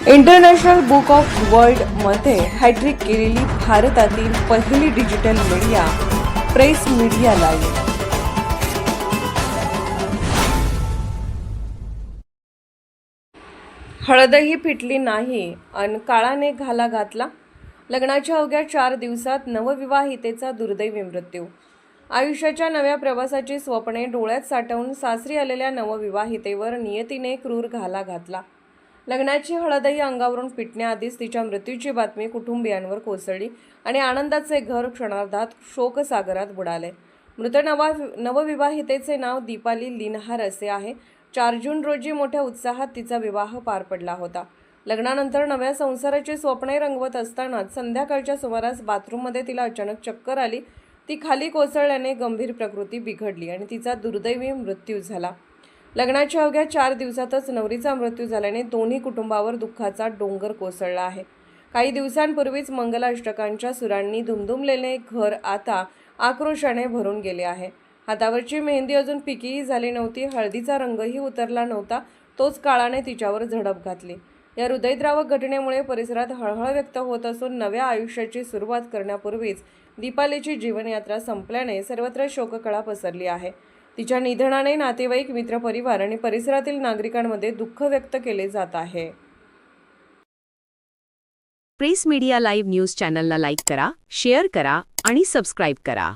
International book of वर्ल्डमध्ये hat trick केलेली भारतातील पहिली digital media press media live. हळदही फिटली नाही अन काळाने घाला घातला. लग्नाच्या अवघ्या 4 दिवसात नवविवाहितेचा दुर्दैवी मृत्यू. आयुष्याच्या नव्या प्रवासाची स्वप्ने डोळ्यात साठवून सासरी आलेल्या नवविवाहितेवर नियतीने क्रूर घाला घातला. लग्नाची हळदही अंगावरून फिटण्याआधीच तिच्या मृत्यूची बातमी कुटुंबियांवर कोसळली आणि आनंदाचे घर क्षणार्धात शोकसागरात बुडाले. मृत नवविवाहितेचे नाव दीपाली लिन्हार असे आहे. 4 जून रोजी मोठ्या उत्साहात तिचा विवाह पार पडला होता. लग्नानंतर नव्या संसाराची स्वप्ने रंगवत असतानाच संध्याकाळच्या सुमारास बाथरूममध्ये तिला अचानक चक्कर आली. ती खाली कोसळल्याने गंभीर प्रकृती बिघडली आणि तिचा दुर्दैवी मृत्यू झाला. लग्नाच्या अवघ्या 4 दिवसातच नवरीचा मृत्यू झाल्याने दोन्ही कुटुंबावर दुःखाचा डोंगर कोसळला आहे. काही दिवसांपूर्वीच मंगलाष्टकांच्या सुरांनी दुमदुमलेले घर आता आक्रोशाने भरून गेले आहे. हातावरची मेहंदी अजून फिकीही झाली नव्हती. हळदीचा रंगही उतरला नव्हता. तोच काळाने तिच्यावर झडप घातली. या हृदयद्रावक घटनेमुळे परिसरात हळहळ व्यक्त होत असून नव्या आयुष्याची सुरुवात करण्यापूर्वीच दीपालीची जीवनयात्रा संपल्याने सर्वत्र शोककळा पसरली आहे. तिच्या निधनाने नातेवाईक, मित्रपरिवार आणि परिसरातील नागरिकांमध्ये दुःख व्यक्त केले जात आहे. प्रेस मीडिया लाईव्ह न्यूज चॅनलला लाईक करा, शेअर करा आणि सबस्क्राईब करा.